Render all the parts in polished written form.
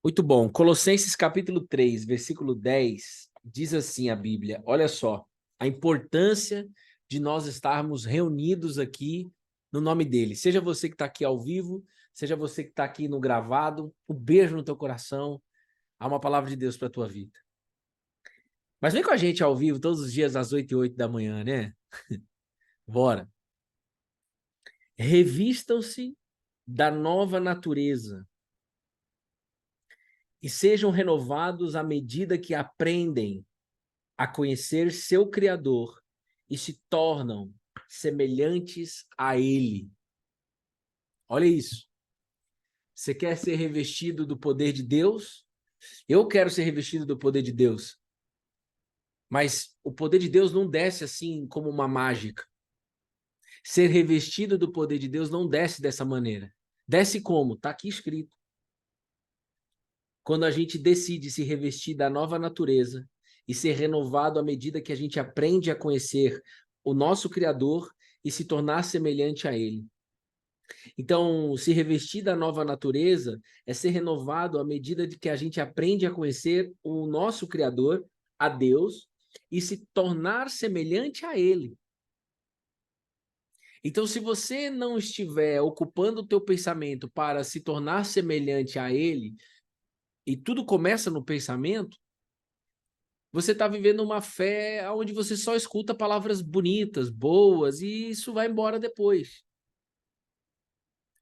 Muito bom. Colossenses capítulo 3, versículo 10, diz assim a Bíblia. Olha só, a importância de nós estarmos reunidos aqui no nome dele. Seja você que está aqui ao vivo, seja você que está aqui no gravado, um beijo no teu coração. Há uma palavra de Deus para a tua vida. Mas vem com a gente ao vivo todos os dias às 8h08 da manhã, né? Bora. Revistam-se da nova natureza e sejam renovados à medida que aprendem a conhecer seu Criador e se tornam semelhantes a Ele. Olha isso. Você quer ser revestido do poder de Deus? Eu quero ser revestido do poder de Deus. Mas o poder de Deus não desce assim como uma mágica. Ser revestido do poder de Deus não desce dessa maneira. Desce como? Está aqui escrito. Quando a gente decide se revestir da nova natureza e ser renovado à medida que a gente aprende a conhecer o nosso Criador e se tornar semelhante a Ele. Então, se revestir da nova natureza é ser renovado à medida de que a gente aprende a conhecer o nosso Criador, a Deus, e se tornar semelhante a Ele. Então, se você não estiver ocupando o teu pensamento para se tornar semelhante a Ele, e tudo começa no pensamento, você está vivendo uma fé onde você só escuta palavras bonitas, boas, e isso vai embora depois.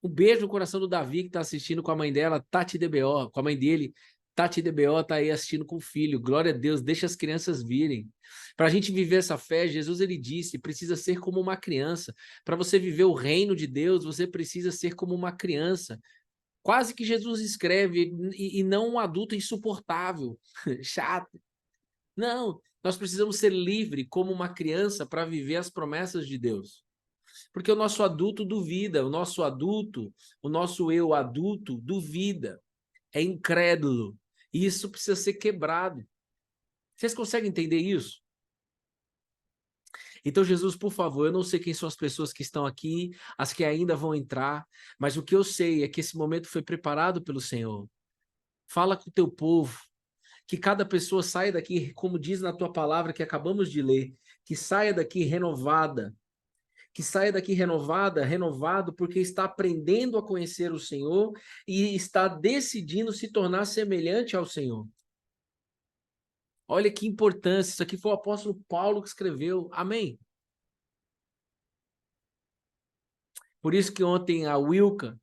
Um beijo no coração do Davi, que está assistindo com a mãe dela, Tati DBO, com a mãe dele. Tati DBO está aí assistindo com o filho. Glória a Deus, deixa as crianças virem. Para a gente viver essa fé, Jesus ele disse, precisa ser como uma criança. Para você viver o reino de Deus, você precisa ser como uma criança. Quase que Jesus escreve, e não um adulto insuportável, chato. Não, nós precisamos ser livres como uma criança para viver as promessas de Deus. Porque o nosso adulto duvida, o nosso eu adulto duvida, é incrédulo. E isso precisa ser quebrado. Vocês conseguem entender isso? Então, Jesus, por favor, eu não sei quem são as pessoas que estão aqui, as que ainda vão entrar, mas o que eu sei é que esse momento foi preparado pelo Senhor. Fala com o teu povo, que cada pessoa saia daqui, como diz na tua palavra que acabamos de ler, que saia daqui renovada, renovado, porque está aprendendo a conhecer o Senhor e está decidindo se tornar semelhante ao Senhor. Olha que importância, isso aqui foi o apóstolo Paulo que escreveu, amém? Por isso que ontem a Wilka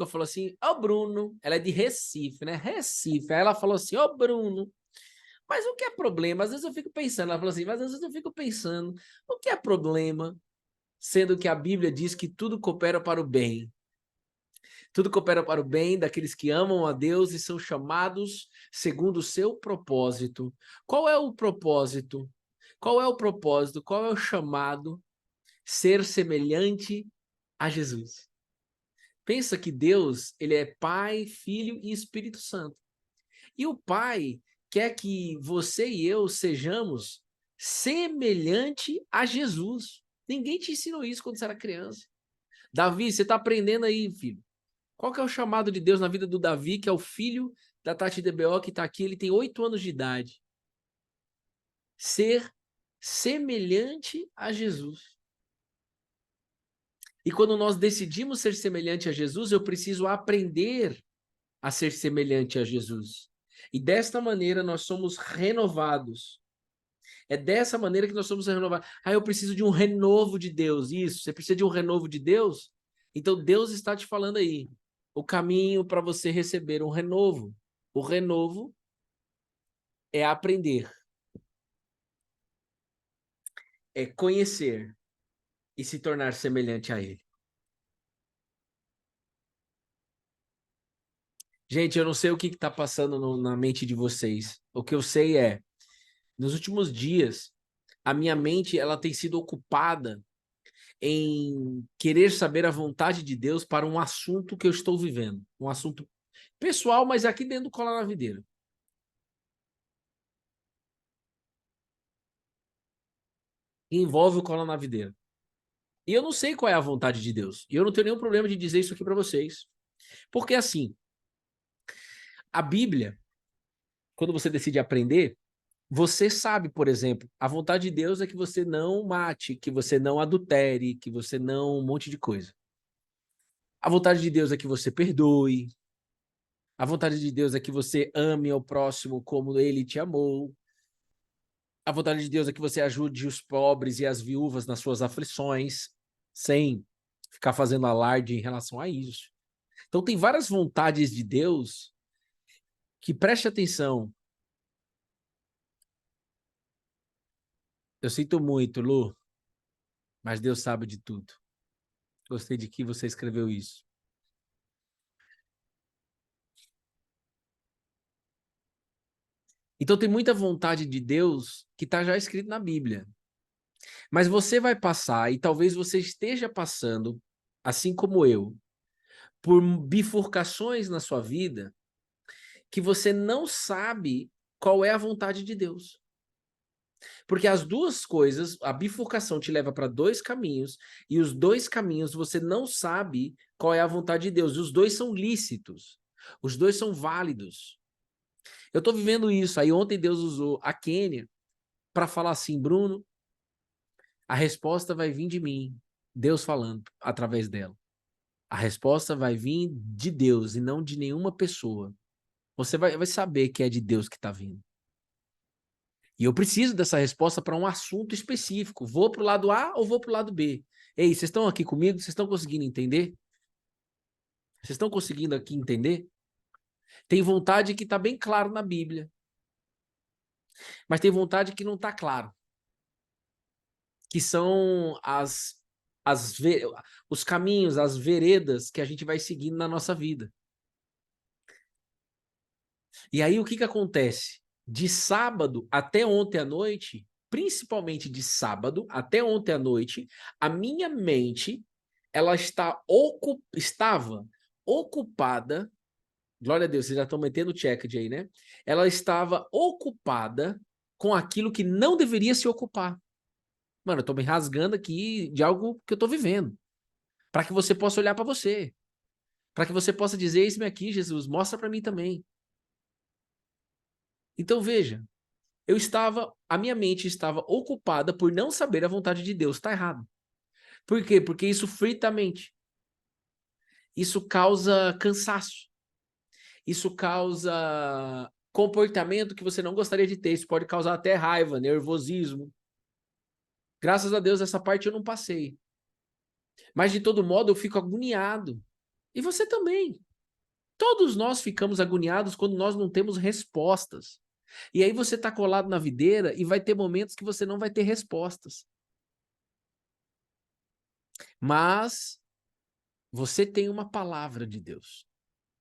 falou assim, ó Bruno, ela é de Recife, né? Recife, aí ela falou assim, ó Bruno, mas o que é problema? Às vezes eu fico pensando, ela falou assim, mas às vezes eu fico pensando, o que é problema? Sendo que a Bíblia diz que tudo coopera para o bem. Tudo coopera para o bem daqueles que amam a Deus e são chamados segundo o seu propósito. Qual é o propósito? Qual é o propósito? Qual é o chamado? Ser semelhante a Jesus. Pensa que Deus, ele é Pai, Filho e Espírito Santo. E o Pai quer que você e eu sejamos semelhante a Jesus. Ninguém te ensinou isso quando você era criança. Davi, você está aprendendo aí, filho. Qual que é o chamado de Deus na vida do Davi, que é o filho da Tati DBO, que está aqui, ele tem 8 anos de idade? Ser semelhante a Jesus. E quando nós decidimos ser semelhante a Jesus, eu preciso aprender a ser semelhante a Jesus. E desta maneira nós somos renovados. É dessa maneira que nós somos renovados. Ah, eu preciso de um renovo de Deus. Isso, você precisa de um renovo de Deus? Então Deus está te falando aí o caminho para você receber um renovo. O renovo é aprender, é conhecer e se tornar semelhante a Ele. Gente, eu não sei o que está passando na mente de vocês. O que eu sei é, nos últimos dias, a minha mente ela tem sido ocupada em querer saber a vontade de Deus para um assunto que eu estou vivendo. Um assunto pessoal, mas aqui dentro do Cola na Videira. Que envolve o Cola na Videira. E eu não sei qual é a vontade de Deus. E eu não tenho nenhum problema de dizer isso aqui para vocês. Porque assim, A Bíblia, quando você decide aprender, você sabe, por exemplo, a vontade de Deus é que você não mate, que você não adultere, que você não um monte de coisa. A vontade de Deus é que você perdoe. A vontade de Deus é que você ame ao próximo como ele te amou. A vontade de Deus é que você ajude os pobres e as viúvas nas suas aflições, sem ficar fazendo alarde em relação a isso. Então tem várias vontades de Deus que, preste atenção. Eu sinto muito, Lu, mas Deus sabe de tudo. Gostei de que você escreveu isso. Então tem muita vontade de Deus que está já escrito na Bíblia. Mas você vai passar, e talvez você esteja passando, assim como eu, por bifurcações na sua vida que você não sabe qual é a vontade de Deus. Porque as duas coisas, a bifurcação te leva para dois caminhos, e os dois caminhos você não sabe qual é a vontade de Deus. E os dois são lícitos. Os dois são válidos. Eu estou vivendo isso. Aí ontem Deus usou a Kênia para falar assim, Bruno, a resposta vai vir de mim. Deus falando através dela. A resposta vai vir de Deus e não de nenhuma pessoa. Você vai saber que é de Deus que está vindo. E eu preciso dessa resposta para um assunto específico. Vou para o lado A ou vou para o lado B? Ei, vocês estão aqui comigo? Vocês estão conseguindo entender? Vocês estão conseguindo aqui entender? Tem vontade que está bem claro na Bíblia. Mas tem vontade que não está claro. Que são os caminhos, as veredas que a gente vai seguindo na nossa vida. E aí o que acontece? De sábado até ontem à noite, principalmente de sábado até ontem à noite, a minha mente ela estava ocupada, glória a Deus, vocês já estão metendo o check aí, né? Ela estava ocupada com aquilo que não deveria se ocupar. Mano, eu tô me rasgando aqui de algo que eu tô vivendo, para que você possa olhar para você, para que você possa dizer, eis-me aqui, Jesus, mostra para mim também. Então veja, a minha mente estava ocupada por não saber a vontade de Deus. Está errado. Por quê? Porque isso frita a mente. Isso causa cansaço. Isso causa comportamento que você não gostaria de ter. Isso pode causar até raiva, nervosismo. Graças a Deus, essa parte eu não passei. Mas, de todo modo, eu fico agoniado. E você também. Todos nós ficamos agoniados quando nós não temos respostas. E aí você está colado na videira e vai ter momentos que você não vai ter respostas. Mas você tem uma palavra de Deus.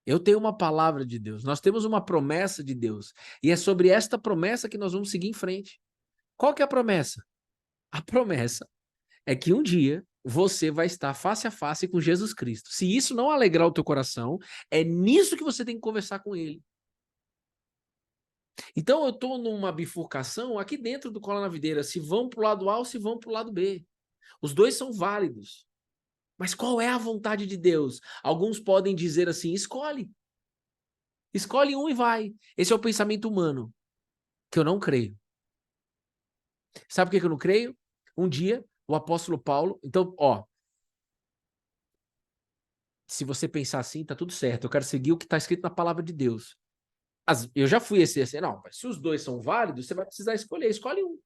Eu tenho uma palavra de Deus. Nós temos uma promessa de Deus. E é sobre esta promessa que nós vamos seguir em frente. Qual que é a promessa? A promessa é que um dia você vai estar face a face com Jesus Cristo. Se isso não alegrar o teu coração, é nisso que você tem que conversar com ele. Então eu estou numa bifurcação aqui dentro do Cola na Videira, se vão para o lado A ou se vão para o lado B. Os dois são válidos. Mas qual é a vontade de Deus? Alguns podem dizer assim, escolhe. Escolhe um e vai. Esse é o pensamento humano, que eu não creio. Sabe por que eu não creio? Um dia, o apóstolo Paulo... Então, ó, se você pensar assim, tá tudo certo. Eu quero seguir o que está escrito na palavra de Deus. Eu já fui assim, não, se os dois são válidos, você vai precisar escolher. Escolhe um.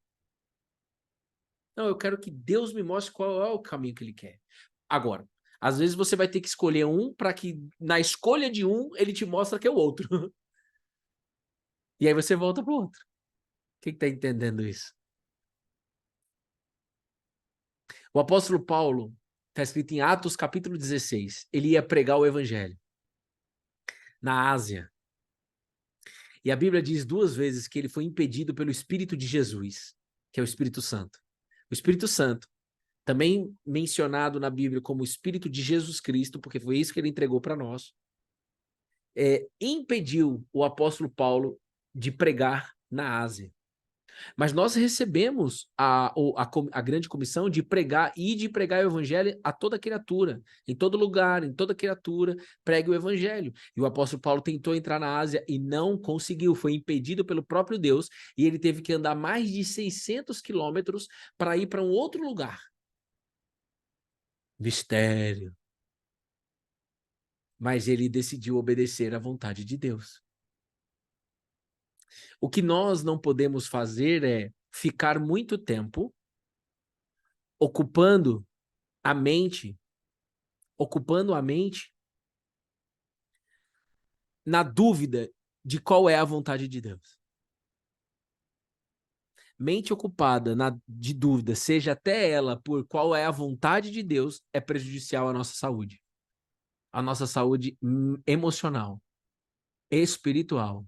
Não, eu quero que Deus me mostre qual é o caminho que ele quer. Agora, às vezes você vai ter que escolher um para que na escolha de um ele te mostre que é o outro. E aí você volta pro outro. Quem está entendendo isso? O apóstolo Paulo, está escrito em Atos capítulo 16, ele ia pregar o evangelho na Ásia. E a Bíblia diz 2 vezes que ele foi impedido pelo Espírito de Jesus, que é o Espírito Santo. O Espírito Santo, também mencionado na Bíblia como o Espírito de Jesus Cristo, porque foi isso que ele entregou para nós, impediu o apóstolo Paulo de pregar na Ásia. Mas nós recebemos a grande comissão de pregar e de pregar o evangelho a toda criatura, em todo lugar, em toda criatura, pregue o evangelho. E o apóstolo Paulo tentou entrar na Ásia e não conseguiu, foi impedido pelo próprio Deus, e ele teve que andar mais de 600 quilômetros para ir para um outro lugar. Mistério. Mas ele decidiu obedecer à vontade de Deus. O que nós não podemos fazer é ficar muito tempo ocupando a mente na dúvida de qual é a vontade de Deus. Mente ocupada de dúvida, seja até ela por qual é a vontade de Deus, é prejudicial à nossa saúde. À nossa saúde emocional, espiritual.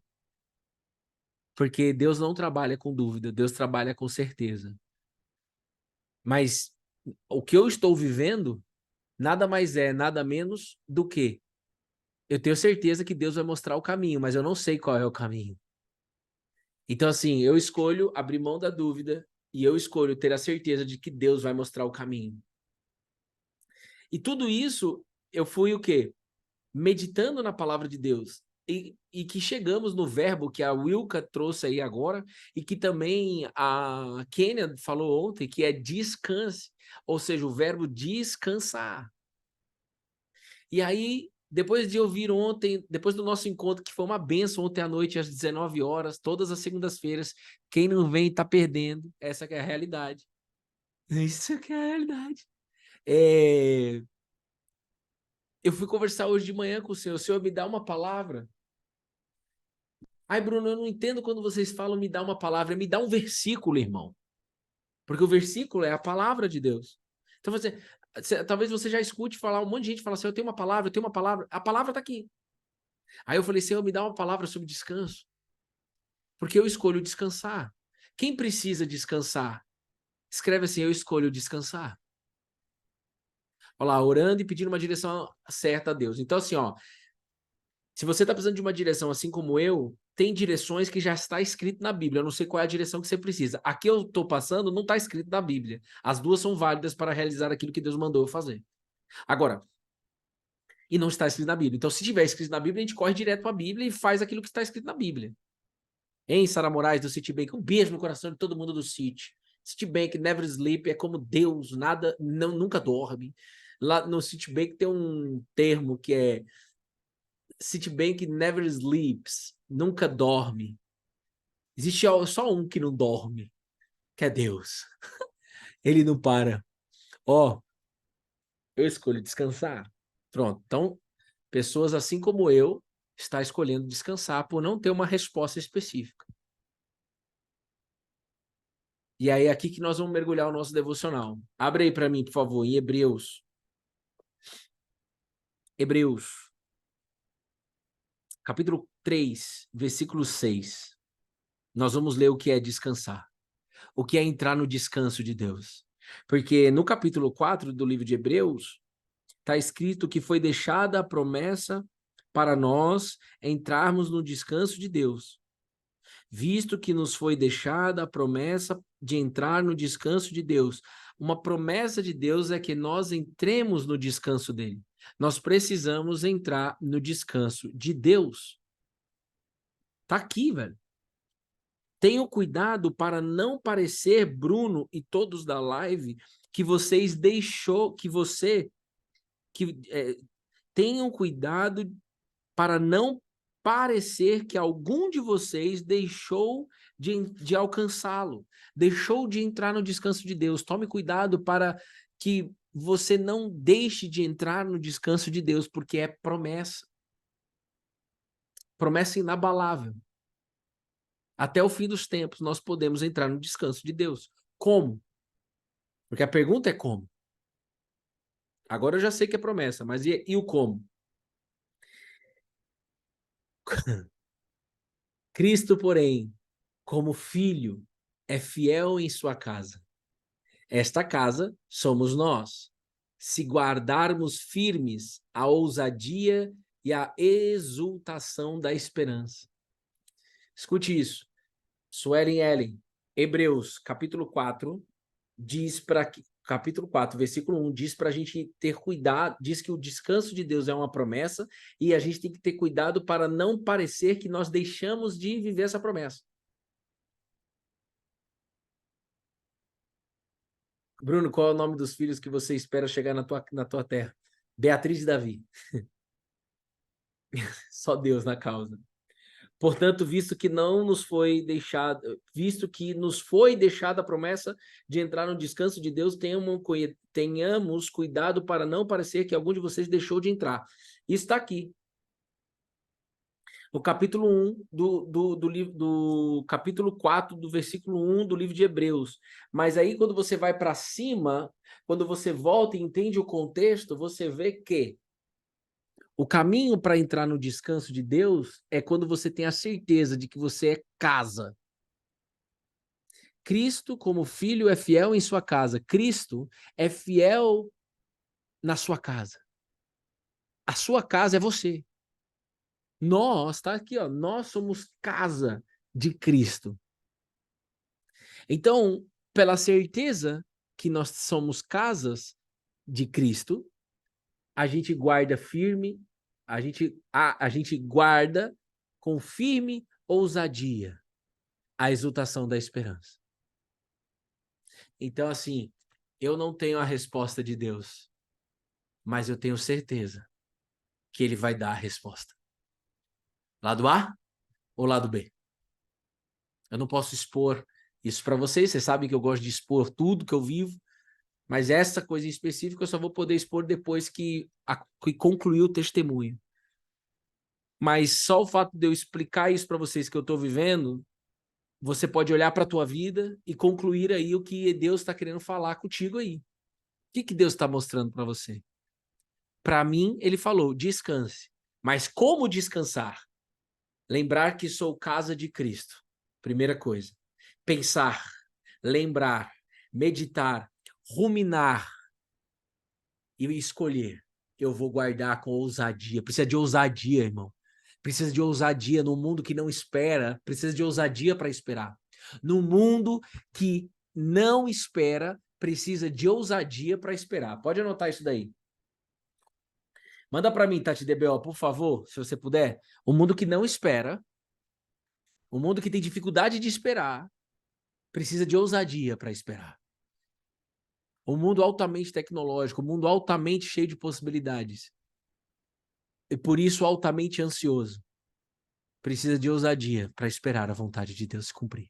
Porque Deus não trabalha com dúvida, Deus trabalha com certeza. Mas o que eu estou vivendo nada mais é, nada menos do que eu tenho certeza que Deus vai mostrar o caminho, mas eu não sei qual é o caminho. Então, assim, eu escolho abrir mão da dúvida e eu escolho ter a certeza de que Deus vai mostrar o caminho. E tudo isso, eu fui o quê? Meditando na palavra de Deus. E que chegamos no verbo que a Wilka trouxe aí agora e que também a Kênia falou ontem, que é descanse. Ou seja, o verbo descansar. E aí, depois de ouvir ontem, depois do nosso encontro, que foi uma benção ontem à noite, às 19 horas, todas as segundas-feiras, quem não vem está perdendo. Essa que é a realidade. Isso que é a realidade. Eu fui conversar hoje de manhã com o Senhor me dá uma palavra. Ai, Bruno, eu não entendo quando vocês falam me dá uma palavra, me dá um versículo, irmão. Porque o versículo é a palavra de Deus. Então talvez você já escute falar, um monte de gente fala assim, eu tenho uma palavra, eu tenho uma palavra. A palavra está aqui. Aí eu falei, Senhor, me dá uma palavra sobre descanso. Porque eu escolho descansar. Quem precisa descansar? Escreve assim, eu escolho descansar. Olha lá, orando e pedindo uma direção certa a Deus. Então assim, ó, se você está precisando de uma direção assim como eu, tem direções que já está escrito na Bíblia. Eu não sei qual é a direção que você precisa. A que eu estou passando não está escrito na Bíblia. As duas são válidas para realizar aquilo que Deus mandou eu fazer. Agora, e não está escrito na Bíblia. Então, se tiver escrito na Bíblia, a gente corre direto para a Bíblia e faz aquilo que está escrito na Bíblia. Hein, Sara Moraes do Citibank? Um beijo no coração de todo mundo do Citi. Citibank never sleep, é como Deus, nada, não, nunca dorme. Lá no Citibank tem um termo que é Citibank never sleeps, nunca dorme. Existe só um que não dorme, que é Deus. Ele não para. Ó, eu escolho descansar. Pronto. Então, pessoas assim como eu está escolhendo descansar por não ter uma resposta específica. E aí é aqui que nós vamos mergulhar o nosso devocional. Abre aí para mim, por favor, em Hebreus. Hebreus, capítulo 3, versículo 6. Nós vamos ler o que é descansar. O que é entrar no descanso de Deus. Porque no capítulo 4 do livro de Hebreus, está escrito que foi deixada a promessa para nós entrarmos no descanso de Deus. Visto que nos foi deixada a promessa de entrar no descanso de Deus. Uma promessa de Deus é que nós entremos no descanso dele. Nós precisamos entrar no descanso de Deus. Tá aqui, velho. Tenham cuidado para não parecer, Bruno e todos da live, que vocês deixou, tenham cuidado para não parecer que algum de vocês deixou de alcançá-lo, deixou de entrar no descanso de Deus. Tome cuidado para que você não deixe de entrar no descanso de Deus, porque é promessa. Promessa inabalável. Até o fim dos tempos, nós podemos entrar no descanso de Deus. Como? Porque a pergunta é como. Agora eu já sei que é promessa, mas e o como? Cristo, porém, como filho, é fiel em sua casa. Esta casa somos nós. Se guardarmos firmes a ousadia e a exultação da esperança. Escute isso. Suelen Ellen, Hebreus, capítulo 4, diz para capítulo 4, versículo 1, diz para a gente ter cuidado, diz que o descanso de Deus é uma promessa e a gente tem que ter cuidado para não parecer que nós deixamos de viver essa promessa. Bruno, qual é o nome dos filhos que você espera chegar na tua terra? Beatriz e Davi. Só Deus na causa. Portanto, visto que nos foi deixada a promessa de entrar no descanso de Deus, tenhamos cuidado para não parecer que algum de vocês deixou de entrar. Isso está aqui. No capítulo 1 do capítulo 4, do versículo 1 do livro de Hebreus. Mas aí, quando você vai para cima, quando você volta e entende o contexto, você vê que o caminho para entrar no descanso de Deus é quando você tem a certeza de que você é casa. Cristo, como filho, é fiel em sua casa. Cristo é fiel na sua casa. A sua casa é você. Nós, tá aqui, ó, nós somos casa de Cristo. Então, pela certeza que nós somos casas de Cristo, a gente guarda firme, a gente guarda com firme ousadia a exultação da esperança. Então, assim, eu não tenho a resposta de Deus, mas eu tenho certeza que ele vai dar a resposta. Lado A ou lado B? Eu não posso expor isso para vocês sabem que eu gosto de expor tudo que eu vivo, mas essa coisa em específico eu só vou poder expor depois que concluir o testemunho. Mas só o fato de eu explicar isso para vocês que eu estou vivendo, você pode olhar para a tua vida e concluir aí o que Deus está querendo falar contigo aí. O que Deus está mostrando para você? Para mim, ele falou, descanse. Mas como descansar? Lembrar que sou casa de Cristo. Primeira coisa. Pensar, lembrar, meditar, ruminar e escolher. Eu vou guardar com ousadia. Precisa de ousadia, irmão. Precisa de ousadia no mundo que não espera. Precisa de ousadia para esperar. No mundo que não espera, precisa de ousadia para esperar. Pode anotar isso daí. Manda para mim, Tati DBO, por favor, se você puder. O mundo que não espera, o mundo que tem dificuldade de esperar, precisa de ousadia para esperar. O mundo altamente tecnológico, o mundo altamente cheio de possibilidades. E por isso altamente ansioso. Precisa de ousadia para esperar a vontade de Deus se cumprir.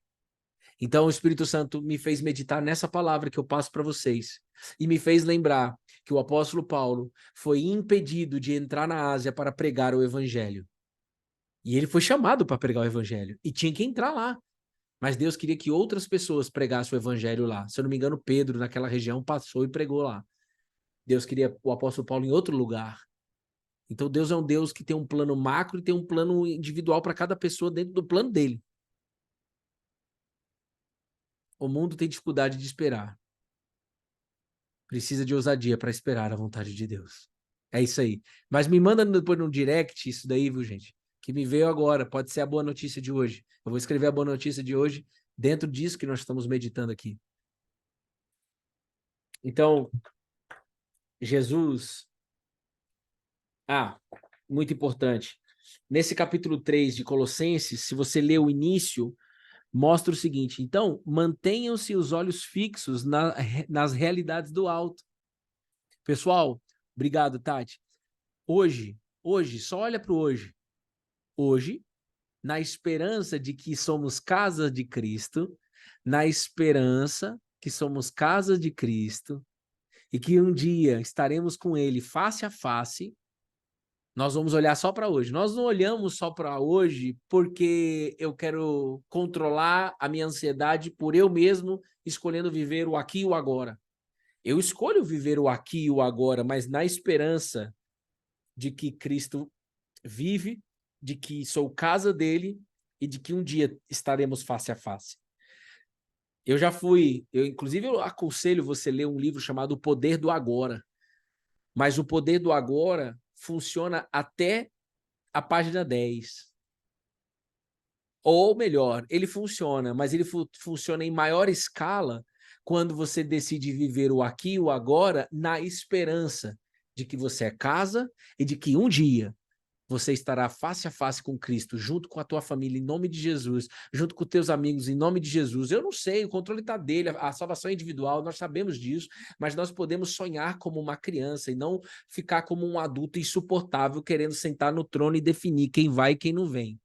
Então o Espírito Santo me fez meditar nessa palavra que eu passo para vocês e me fez lembrar que o apóstolo Paulo foi impedido de entrar na Ásia para pregar o evangelho. E ele foi chamado para pregar o evangelho e tinha que entrar lá. Mas Deus queria que outras pessoas pregassem o evangelho lá. Se eu não me engano, Pedro, naquela região, passou e pregou lá. Deus queria o apóstolo Paulo em outro lugar. Então Deus é um Deus que tem um plano macro e tem um plano individual para cada pessoa dentro do plano dele. O mundo tem dificuldade de esperar. Precisa de ousadia para esperar a vontade de Deus. É isso aí. Mas me manda depois no direct isso daí, viu, gente? Que me veio agora. Pode ser a boa notícia de hoje. Eu vou escrever a boa notícia de hoje dentro disso que nós estamos meditando aqui. Então, Jesus... muito importante. Nesse capítulo 3 de Colossenses, se você ler o início, mostra o seguinte. Então, mantenham-se os olhos fixos nas realidades do alto. Pessoal, obrigado, Tati. Hoje, só olha para o hoje. Hoje, na esperança de que somos casa de Cristo, na esperança que somos casa de Cristo e que um dia estaremos com Ele face a face, nós vamos olhar só para hoje. Nós não olhamos só para hoje porque eu quero controlar a minha ansiedade por eu mesmo escolhendo viver o aqui e o agora. Eu escolho viver o aqui e o agora, mas na esperança de que Cristo vive, de que sou casa dele e de que um dia estaremos face a face. Inclusive eu aconselho você ler um livro chamado O Poder do Agora. Mas o Poder do Agora funciona até a página 10. Ou melhor, ele funciona, mas ele funciona em maior escala quando você decide viver o aqui e o agora na esperança de que você é casa e de que um dia você estará face a face com Cristo, junto com a tua família, em nome de Jesus, junto com teus amigos, em nome de Jesus. Eu não sei, o controle está dele, a salvação é individual, nós sabemos disso, mas nós podemos sonhar como uma criança e não ficar como um adulto insuportável querendo sentar no trono e definir quem vai e quem não vem.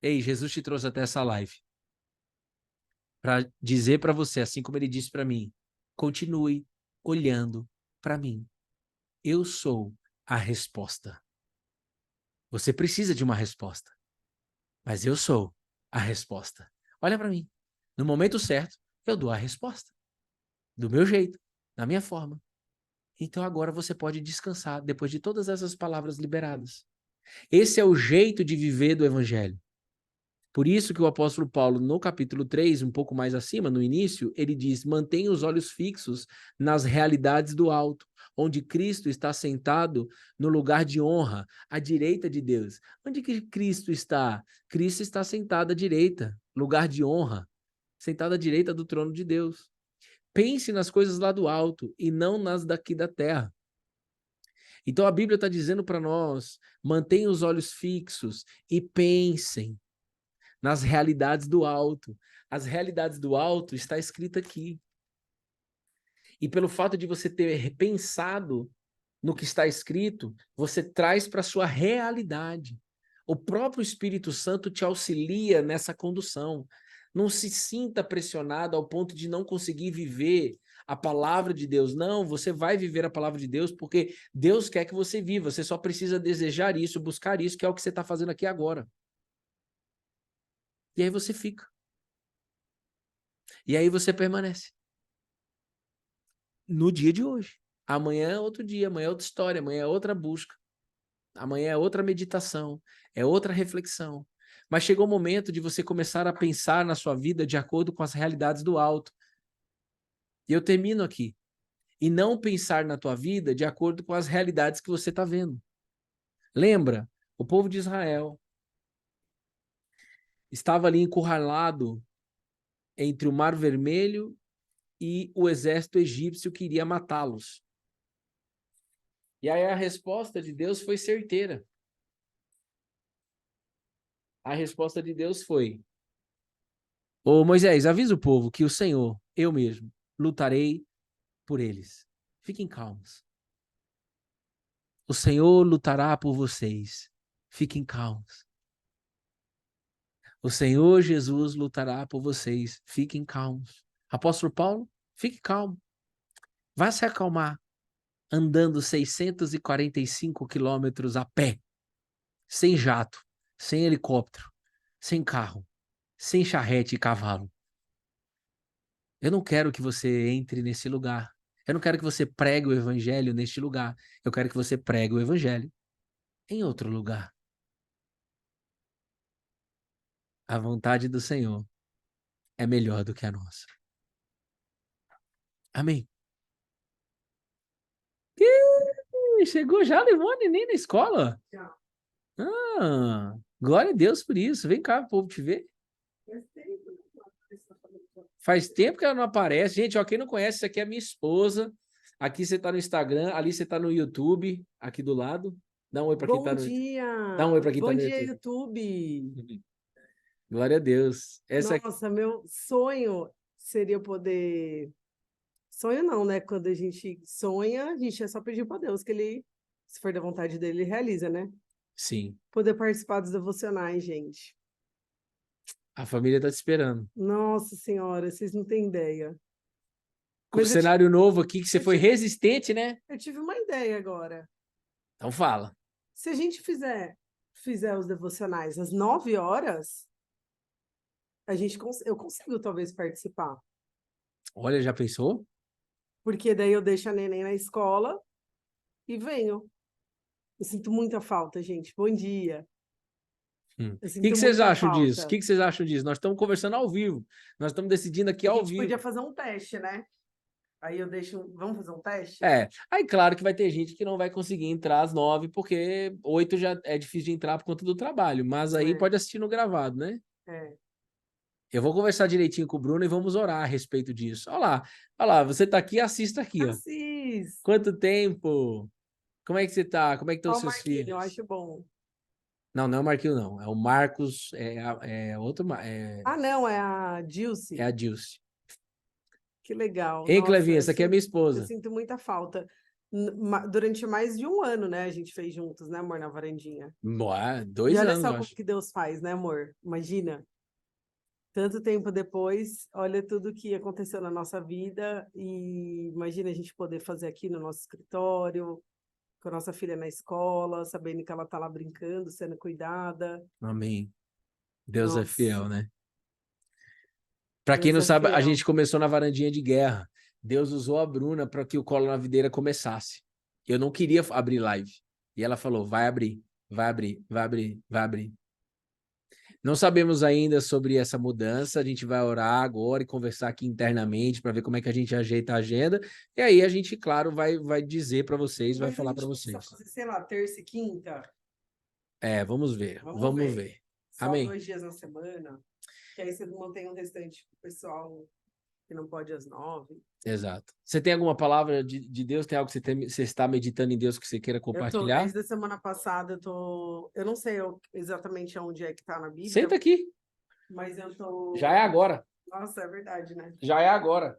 Ei, Jesus te trouxe até essa live para dizer para você, assim como ele disse para mim, continue olhando para mim. Eu sou a resposta. Você precisa de uma resposta, mas eu sou a resposta. Olha para mim. No momento certo, eu dou a resposta. Do meu jeito, da minha forma. Então agora você pode descansar depois de todas essas palavras liberadas. Esse é o jeito de viver do evangelho. Por isso que o apóstolo Paulo, no capítulo 3, um pouco mais acima, no início, ele diz: mantenha os olhos fixos nas realidades do alto, onde Cristo está sentado no lugar de honra, à direita de Deus. Onde que Cristo está? Cristo está sentado à direita, lugar de honra, sentado à direita do trono de Deus. Pense nas coisas lá do alto e não nas daqui da terra. Então a Bíblia está dizendo para nós: mantenha os olhos fixos e pensem nas realidades do alto. As realidades do alto está escrita aqui. E pelo fato de você ter pensado no que está escrito, você traz para a sua realidade. O próprio Espírito Santo te auxilia nessa condução. Não se sinta pressionado ao ponto de não conseguir viver a palavra de Deus. Não, você vai viver a palavra de Deus porque Deus quer que você viva. Você só precisa desejar isso, buscar isso, que é o que você está fazendo aqui agora. E aí você fica. E aí você permanece. No dia de hoje. Amanhã é outro dia, amanhã é outra história, amanhã é outra busca. Amanhã é outra meditação, é outra reflexão. Mas chegou o momento de você começar a pensar na sua vida de acordo com as realidades do alto. E eu termino aqui. E não pensar na tua vida de acordo com as realidades que você está vendo. Lembra, o povo de Israel estava ali encurralado entre o Mar Vermelho e o exército egípcio que iria matá-los. E aí a resposta de Deus foi certeira. A resposta de Deus foi: ô Moisés, avisa o povo que o Senhor, eu mesmo, lutarei por eles. Fiquem calmos. O Senhor lutará por vocês. Fiquem calmos. O Senhor Jesus lutará por vocês. Fiquem calmos. Apóstolo Paulo, fique calmo. Vá se acalmar andando 645 quilômetros a pé, sem jato, sem helicóptero, sem carro, sem charrete e cavalo. Eu não quero que você entre nesse lugar. Eu não quero que você pregue o evangelho neste lugar. Eu quero que você pregue o evangelho em outro lugar. A vontade do Senhor é melhor do que a nossa. Amém. Chegou já, levou a neném na escola? Já. Ah, glória a Deus por isso. Vem cá, o povo te ver. Faz tempo que ela não aparece. Gente, ó, quem não conhece, isso aqui é minha esposa. Aqui você tá no Instagram, ali você tá no YouTube, aqui do lado. Dá um oi para quem tá no YouTube. Bom dia! Dá um oi para quem tá Bom no dia, YouTube. YouTube! Glória a Deus. Essa aqui... Nossa, meu sonho seria poder... Sonho não, né? Quando a gente sonha, a gente é só pedir para Deus que ele, se for da vontade dele, ele realiza, né? Sim. Poder participar dos devocionais, gente. A família tá te esperando. Nossa Senhora, vocês não têm ideia. Com o cenário novo aqui, que você foi resistente, né? Eu tive uma ideia agora. Então fala. Se a gente fizer os devocionais às 9 horas, eu consigo talvez participar. Olha, já pensou? Porque daí eu deixo a neném na escola e venho. Eu sinto muita falta, gente. Bom dia. O que vocês acham disso? O que vocês acham disso? Nós estamos conversando ao vivo. Nós estamos decidindo aqui ao vivo. A gente podia fazer um teste, né? Aí eu deixo. Vamos fazer um teste? Aí claro que vai ter gente que não vai conseguir entrar às 9, porque 8 já é difícil de entrar por conta do trabalho, mas aí pode assistir no gravado, né? É. Eu vou conversar direitinho com o Bruno e vamos orar a respeito disso. Olha lá, você tá aqui, assista aqui, ó. Assis! Quanto tempo? Como é que você tá? Como é que estão Ó, os o seus Marquinho, eu filhos? acho bom. Não é o Marquinhos, não. É o Marcos, outro, Ah, não, é a é Dilce. a Dilce. Que legal. Hein, Nossa, Clevinha, essa aqui é minha eu esposa. sinto muita falta. Durante mais de um ano, né, a gente fez juntos, né, amor, na varandinha. Ué, E 2 olha anos, só eu como acho. que Deus faz, né, amor? Imagina. Tanto tempo depois, olha tudo que aconteceu na nossa vida e imagina a gente poder fazer aqui no nosso escritório, com a nossa filha na escola, sabendo que ela tá lá brincando, sendo cuidada. Amém. Deus é fiel, Nossa, né? Para quem Deus não é sabe, a fiel. gente começou na varandinha de guerra. Deus usou a Bruna para que o Colo na Videira começasse. Eu não queria abrir live. E ela falou: vai abrir, vai abrir, vai abrir, vai abrir. Não sabemos ainda sobre essa mudança. A gente vai orar agora e conversar aqui internamente para ver como é que a gente ajeita a agenda. E aí a gente, claro, vai dizer para vocês, vai Talvez a falar para gente possa vocês. fazer, sei lá, terça e quinta. Vamos ver, Vamos vamos ver. ver. Só Amém. 2 dias na semana. Que aí você mantém o restante pro pessoal que não pode às 9. Exato. Você tem alguma palavra de Deus? Tem algo que você está meditando em Deus que você queira compartilhar? Desde a semana passada, eu não sei exatamente onde é que tá na Senta Bíblia, aqui. mas eu Já é tô. agora. Nossa, é verdade, né? Já é agora.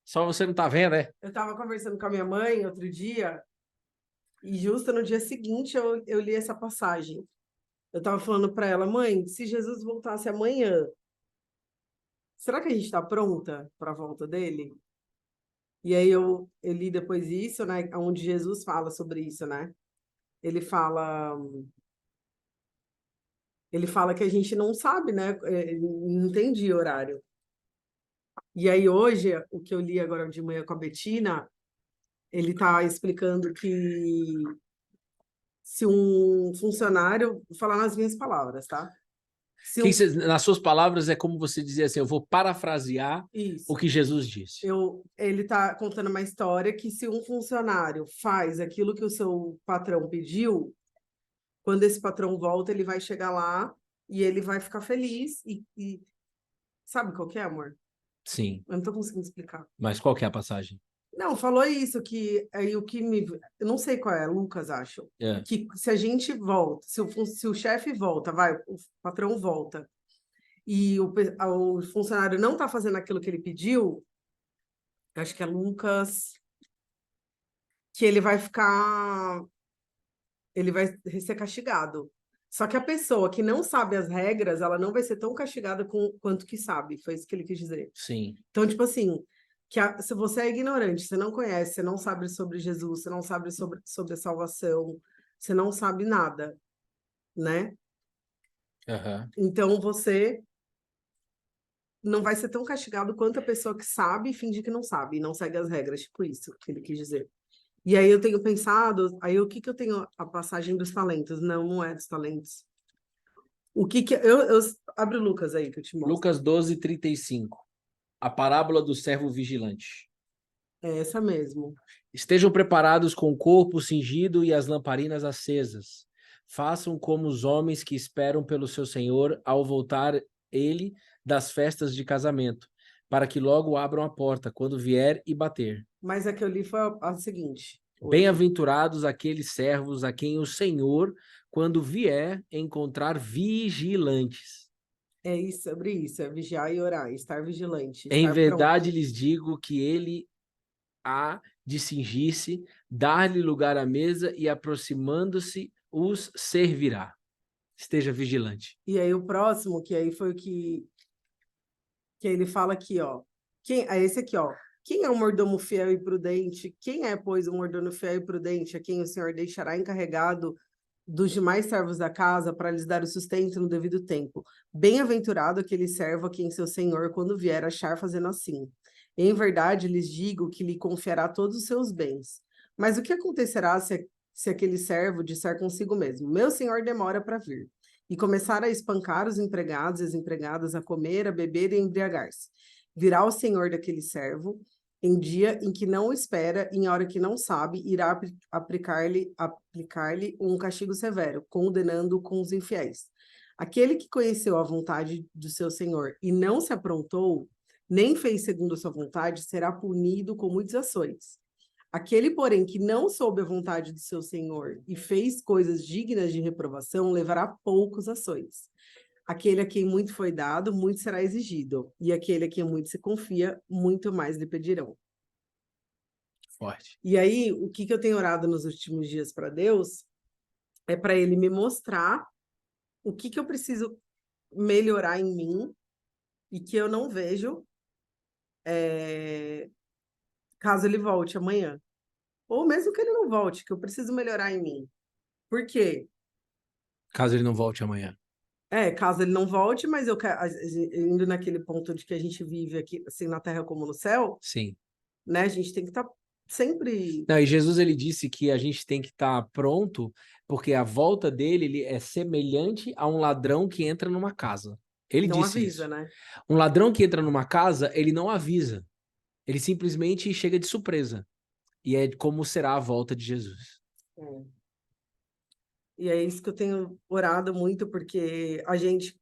Só você não tá vendo, né? Eu tava conversando com a minha mãe outro dia, e justo no dia seguinte eu li essa passagem. Eu tava falando para ela, mãe, se Jesus voltasse amanhã, será que a gente está pronta para a volta dele? E aí eu li depois isso, né? Onde Jesus fala sobre isso, né? Ele fala, ele fala que a gente não sabe, né? Não tem dia e horário. E aí hoje, o que eu li agora de manhã com a Betina, ele tá explicando que se um funcionário, vou falar nas minhas palavras, tá? Se um, Nas suas palavras, é como você dizer assim: eu vou parafrasear o isso. que Jesus disse. Ele está contando uma história que se um funcionário faz aquilo que o seu patrão pediu, quando esse patrão volta, ele vai chegar lá e ele vai ficar feliz e sabe qual que é, amor? Sim. Eu não tô conseguindo explicar. Mas qual que é a passagem? Não, falou isso, que aí o que me. Eu não sei qual é, Lucas, acho. É. Que se a gente volta, se o chefe volta, vai, o patrão volta, e o funcionário não está fazendo aquilo que ele pediu, acho que é Lucas, que ele vai ficar. Ele vai ser castigado. Só que a pessoa que não sabe as regras, ela não vai ser tão castigada quanto que sabe. Foi isso que ele quis dizer. Sim. Então, tipo assim, se você é ignorante, você não conhece, você não sabe sobre Jesus, você não sabe sobre a salvação, você não sabe nada, né? Uhum. Então você não vai ser tão castigado quanto a pessoa que sabe e finge que não sabe, e não segue as regras, tipo isso que ele quis dizer. E aí eu tenho pensado, aí o que que eu tenho a passagem dos talentos? Não é dos talentos. O que que abre o Lucas aí que eu te mostro. Lucas 12:35. A parábola do servo vigilante. É essa mesmo. Estejam preparados com o corpo cingido e as lamparinas acesas. Façam como os homens que esperam pelo seu Senhor ao voltar ele das festas de casamento, para que logo abram a porta quando vier e bater. Mas a que eu li foi a seguinte. Hoje. Bem-aventurados aqueles servos a quem o Senhor, quando vier, encontrar vigilantes. É isso, sobre isso, é vigiar e orar, estar vigilante, Em estar pronto. verdade lhes digo que ele há de cingir-se, dar-lhe lugar à mesa e, aproximando-se, os servirá. Esteja vigilante. E aí o próximo, que aí foi o que ele fala aqui, ó. É esse aqui, ó. Quem é um mordomo fiel e prudente? Quem é, pois, um mordomo fiel e prudente, a quem o Senhor deixará encarregado dos demais servos da casa para lhes dar o sustento no devido tempo? Bem-aventurado aquele servo a quem seu senhor, quando vier, achar fazendo assim. Em verdade, lhes digo que lhe confiará todos os seus bens. Mas o que acontecerá se aquele servo disser consigo mesmo: meu senhor demora para vir? E começar a espancar os empregados e as empregadas, a comer, a beber e a embriagar-se. Virá o senhor daquele servo em dia em que não espera, em hora que não sabe, irá aplicar-lhe um castigo severo, condenando com os infiéis. Aquele que conheceu a vontade do seu Senhor e não se aprontou, nem fez segundo a sua vontade, será punido com muitos açoites. Aquele, porém, que não soube a vontade do seu Senhor e fez coisas dignas de reprovação, levará poucos açoites. Aquele a quem muito foi dado, muito será exigido. E aquele a quem muito se confia, muito mais lhe pedirão. Forte. E aí, o que eu tenho orado nos últimos dias para Deus é para Ele me mostrar o que eu preciso melhorar em mim e que eu não vejo caso Ele volte amanhã. Ou mesmo que Ele não volte, que eu preciso melhorar em mim. Por quê? Caso ele não volte amanhã. Caso ele não volte, mas eu quero, indo naquele ponto de que a gente vive aqui, assim, na terra como no céu, Sim. né? A gente tem que estar sempre. Não, e Jesus ele disse que a gente tem que estar pronto, porque a volta dele ele é semelhante a um ladrão que entra numa casa. Ele Não disse avisa, isso. né? Um ladrão que entra numa casa, ele não avisa. Ele simplesmente chega de surpresa. E é como será a volta de Jesus. É. E é isso que eu tenho orado muito, porque a gente,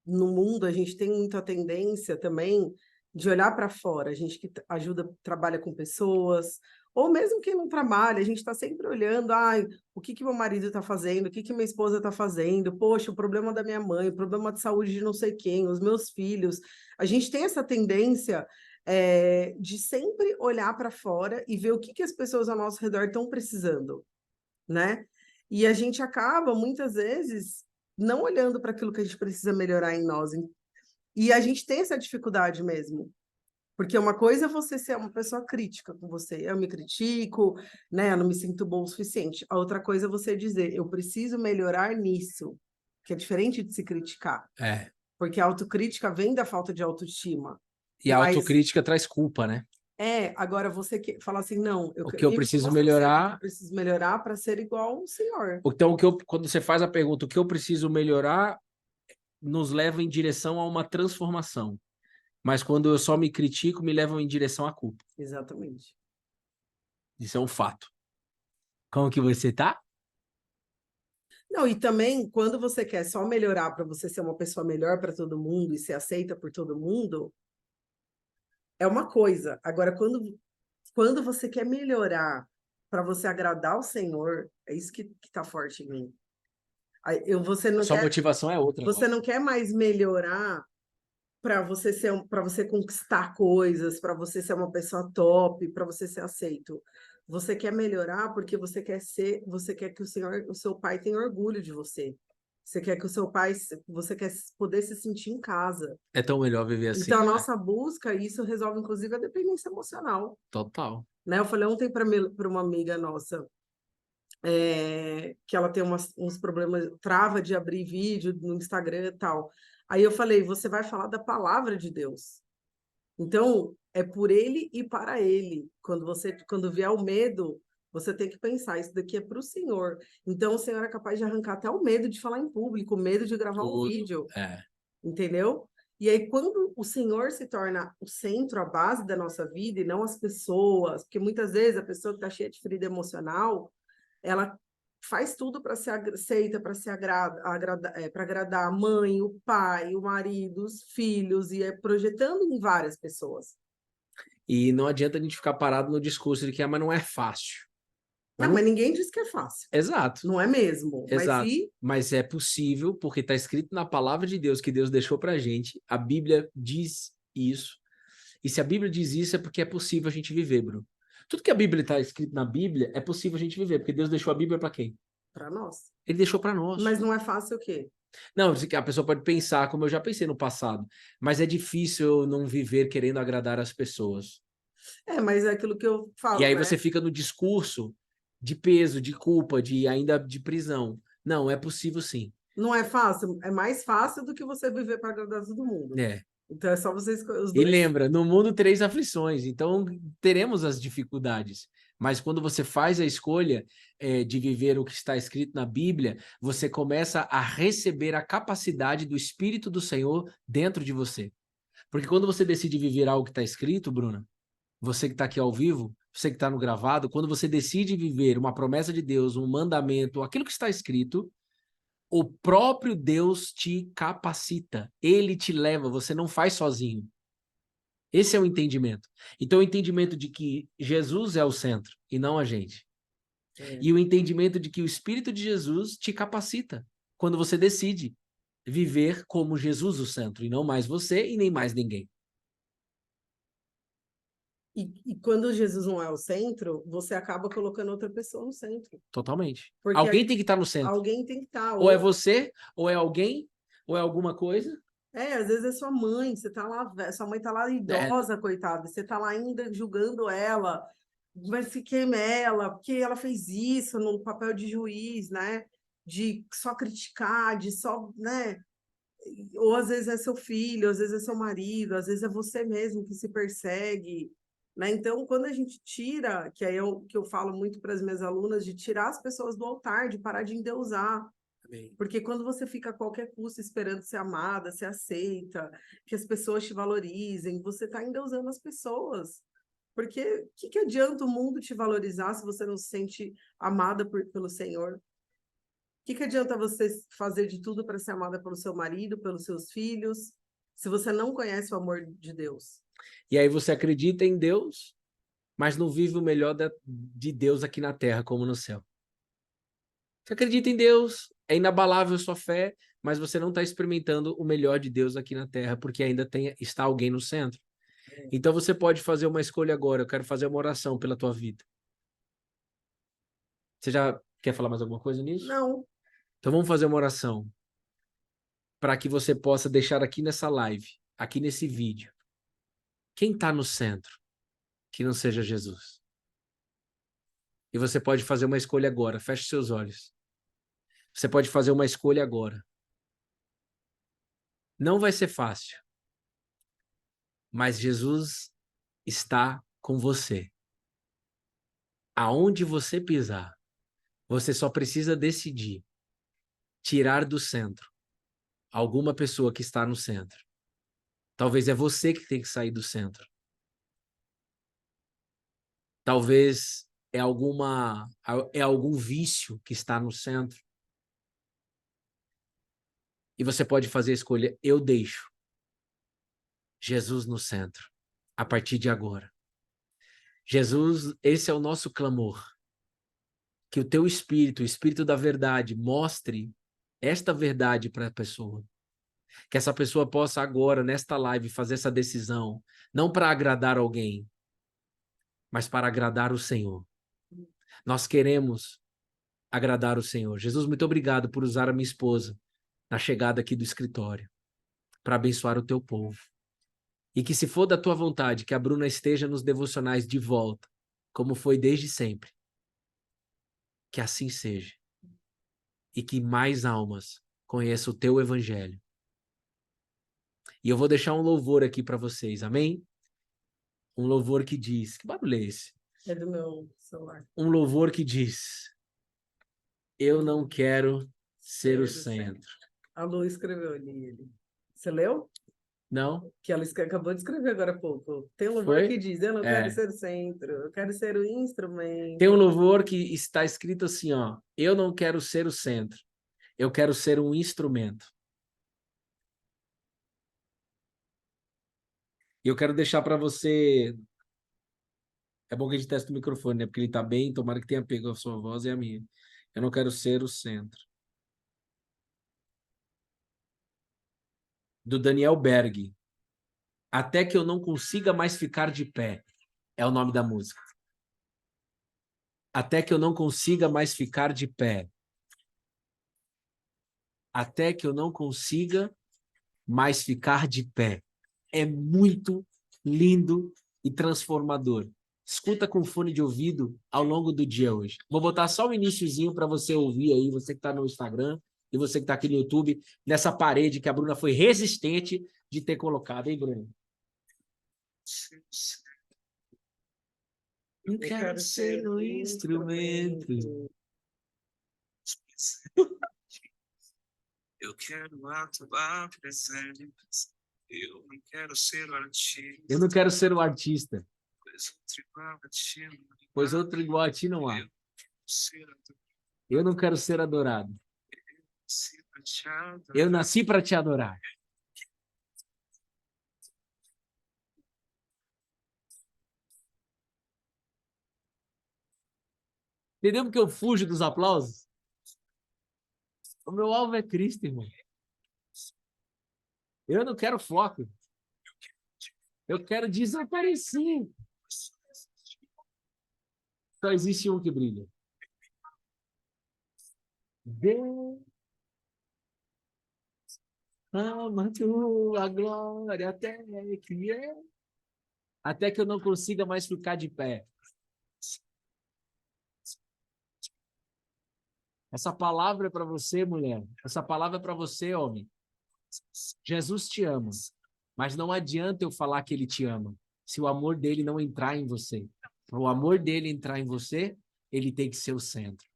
no mundo, a gente tem muita tendência também de olhar para fora. A gente que ajuda, trabalha com pessoas, ou mesmo quem não trabalha, a gente está sempre olhando, o que meu marido está fazendo, o que minha esposa está fazendo, poxa, o problema da minha mãe, o problema de saúde de não sei quem, os meus filhos. A gente tem essa tendência de sempre olhar para fora e ver o que as pessoas ao nosso redor estão precisando, né? E a gente acaba, muitas vezes, não olhando para aquilo que a gente precisa melhorar em nós. E a gente tem essa dificuldade mesmo. Porque uma coisa é você ser uma pessoa crítica com você. Eu me critico, né? Eu não me sinto bom o suficiente. A outra coisa é você dizer, eu preciso melhorar nisso. Que é diferente de se criticar. É. Porque a autocrítica vem da falta de autoestima. E a Mas autocrítica traz culpa, né? agora você que fala assim, não, O que eu me preciso mostra o que eu melhorar. preciso melhorar para ser igual ao Senhor. Então, quando você faz a pergunta, o que eu preciso melhorar, nos leva em direção a uma transformação. Mas quando eu só me critico, me levam em direção à culpa. Exatamente. Isso é um fato. Como que você tá? Não, e também quando você quer só melhorar para você ser uma pessoa melhor para todo mundo e ser aceita por todo mundo, é uma coisa. Agora, quando você quer melhorar para você agradar o Senhor, é isso que tá forte em mim. A sua motivação é outra Você agora. não quer mais melhorar para você para você conquistar coisas, para você ser uma pessoa top, para você ser aceito. Você quer melhorar porque você quer que o seu pai tenha orgulho de você. Você quer que o seu pai, você quer poder se sentir em casa. É tão melhor viver assim, Então, a né? nossa busca, isso resolve inclusive a dependência emocional, Total. né? Eu falei ontem para uma amiga nossa, que ela tem uns problemas, trava de abrir vídeo no Instagram e tal. Aí eu falei, você vai falar da palavra de Deus. Então, é por ele e para ele. Quando vier o medo, você tem que pensar, isso daqui é para o Senhor. Então, o Senhor é capaz de arrancar até o medo de falar em público, o medo de gravar um Tudo. vídeo, É. entendeu? E aí, quando o Senhor se torna o centro, a base da nossa vida, e não as pessoas, porque muitas vezes a pessoa que está cheia de ferida emocional, ela faz tudo para ser aceita, para se para agradar a mãe, o pai, o marido, os filhos, e é projetando em várias pessoas. E não adianta a gente ficar parado no discurso de que mas não é fácil. Mas Não, não... mas ninguém diz que é fácil. Exato. Não é mesmo. Mas Exato. se. Mas é possível, porque está escrito na palavra de Deus que Deus deixou pra gente. A Bíblia diz isso. E se a Bíblia diz isso, é porque é possível a gente viver, Bruno. Tudo que a Bíblia está escrito na Bíblia é possível a gente viver, porque Deus deixou a Bíblia para quem? Para nós. Ele deixou para nós. Mas não é fácil o quê? Não, a pessoa pode pensar, como eu já pensei no passado, mas é difícil eu não viver querendo agradar as pessoas. Mas é aquilo que eu E falo, aí né? você fica no discurso de peso, de culpa, de ainda de prisão. Não, é possível sim. Não é fácil. É mais fácil do que você viver para agradar todo mundo. É. Então é só você escolher os E dois. lembra, no mundo três aflições, então teremos as dificuldades. Mas quando você faz a escolha de viver o que está escrito na Bíblia, você começa a receber a capacidade do Espírito do Senhor dentro de você. Porque quando você decide viver algo que está escrito, Bruna, você que está aqui ao vivo, você que está no gravado, quando você decide viver uma promessa de Deus, um mandamento, aquilo que está escrito, o próprio Deus te capacita. Ele te leva, você não faz sozinho. Esse é o entendimento. Então, o entendimento de que Jesus é o centro e não a gente. E o entendimento de que o Espírito de Jesus te capacita quando você decide viver como Jesus o centro, e não mais você e nem mais ninguém. E quando Jesus não é o centro, você acaba colocando outra pessoa no centro. Totalmente. Porque Alguém tem que estar no centro. alguém tem que estar. Ou é você, ou é alguém, ou é alguma coisa. Às vezes é sua mãe, você tá lá, sua mãe tá lá idosa, coitada, você tá lá ainda julgando ela, mas que queima ela, porque ela fez isso no papel de juiz, né? De só criticar, de só, né? Ou às vezes é seu filho, às vezes é seu marido, às vezes é você mesmo que se persegue, né? Então, quando a gente tira, que aí é o que eu falo muito para as minhas alunas, de tirar as pessoas do altar, de parar de endeusar. Amém. Porque quando você fica a qualquer custo esperando ser amada, ser aceita, que as pessoas te valorizem, você está endeusando as pessoas. Porque o que adianta o mundo te valorizar se você não se sente amada pelo Senhor? O que adianta você fazer de tudo para ser amada pelo seu marido, pelos seus filhos, se você não conhece o amor de Deus? E aí você acredita em Deus, mas não vive o melhor de Deus aqui na terra, como no céu. Você acredita em Deus, é inabalável a sua fé, mas você não está experimentando o melhor de Deus aqui na terra, porque ainda está alguém no centro. Então você pode fazer uma escolha agora. Eu quero fazer uma oração pela tua vida. Você já quer falar mais alguma coisa nisso? Não. Então vamos fazer uma oração para que você possa deixar aqui nessa live, aqui nesse vídeo, quem está no centro que não seja Jesus. E você pode fazer uma escolha agora. Feche seus olhos. Você pode fazer uma escolha agora. Não vai ser fácil, mas Jesus está com você. Aonde você pisar, você só precisa decidir tirar do centro alguma pessoa que está no centro. Talvez é você que tem que sair do centro. Talvez é algum vício que está no centro. E você pode fazer a escolha, eu deixo Jesus no centro, a partir de agora. Jesus, esse é o nosso clamor. Que o teu espírito, o espírito da verdade, mostre esta verdade para a pessoa. Que essa pessoa possa agora, nesta live, fazer essa decisão, não para agradar alguém, mas para agradar o Senhor. Nós queremos agradar o Senhor. Jesus, muito obrigado por usar a minha esposa na chegada aqui do escritório, para abençoar o teu povo. E que, se for da tua vontade, que a Bruna esteja nos devocionais de volta, como foi desde sempre. Que assim seja. E que mais almas conheçam o teu evangelho. E eu vou deixar um louvor aqui para vocês, amém? Um louvor que diz... Que barulho é esse? É do meu celular. Um louvor que diz... Eu não quero ser o centro. A Lu escreveu ali. Você leu? Não? Que ela acabou de escrever agora há pouco. Tem um louvor Foi? que diz, eu não quero ser o centro, eu quero ser o instrumento. Tem um louvor que está escrito assim, ó. Eu não quero ser o centro. Eu quero ser um instrumento. E eu quero deixar para você... É bom que a gente teste o microfone, né? Porque ele tá bem, tomara que tenha pego a sua voz e a minha. Eu não quero ser o centro. Do Daniel Berg. Até que eu não consiga mais ficar de pé. É o nome da música. Até que eu não consiga mais ficar de pé. Até que eu não consiga mais ficar de pé. É muito lindo e transformador. Escuta com fone de ouvido ao longo do dia hoje. Vou botar só o iniciozinho para você ouvir aí, você que está no Instagram e você que está aqui no YouTube, nessa parede que a Bruna foi resistente de ter colocado, hein, Bruna? Eu quero ser um instrumento. Eu quero a tua presença. Eu não quero ser o artista. Eu não quero ser um artista. Pois outro igual a ti não há. Eu não quero ser adorado. Eu nasci para te adorar. Entendeu porque eu fujo dos aplausos? O meu alvo é Cristo, irmão. Eu não quero foco. Eu quero desaparecer. Só existe um que brilha. Deus ama tua glória até que eu não consiga mais ficar de pé. Essa palavra é para você, mulher. Essa palavra é para você, homem. Jesus te ama, mas não adianta eu falar que ele te ama se o amor dele não entrar em você. Para o amor dele entrar em você, ele tem que ser o centro.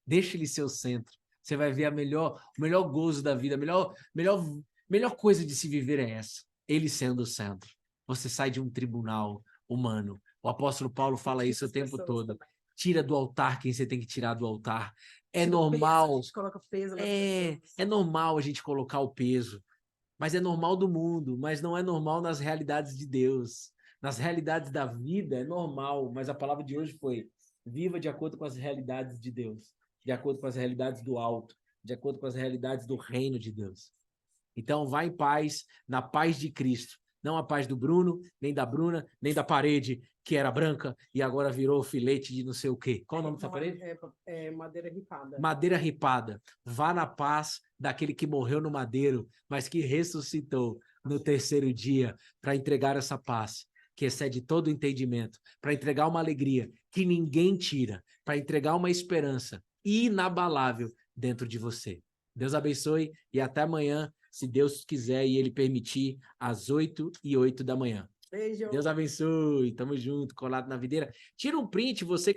Deixa ele ser o centro. Você vai ver o melhor gozo da vida, melhor coisa de se viver é essa. Ele sendo o centro. Você sai de um tribunal humano. O apóstolo Paulo fala isso o tempo todo. Tira do altar quem você tem que tirar do altar. É normal. A gente coloca peso nas É normal a gente colocar o peso. Mas é normal do mundo, mas não é normal nas realidades de Deus. Nas realidades da vida é normal, mas a palavra de hoje foi: viva de acordo com as realidades de Deus, de acordo com as realidades do alto, de acordo com as realidades do reino de Deus. Então, vá em paz, na paz de Cristo. Não a paz do Bruno, nem da Bruna, nem da parede, que era branca e agora virou filete de não sei o quê. Qual o nome dessa parede? É madeira ripada. Madeira ripada. Vá na paz daquele que morreu no madeiro, mas que ressuscitou no terceiro dia para entregar essa paz que excede todo o entendimento, para entregar uma alegria que ninguém tira, para entregar uma esperança inabalável dentro de você. Deus abençoe e até amanhã, se Deus quiser e Ele permitir, às 8h08 da manhã. Beijo. Deus abençoe. Tamo junto, colado na videira. Tira um print, você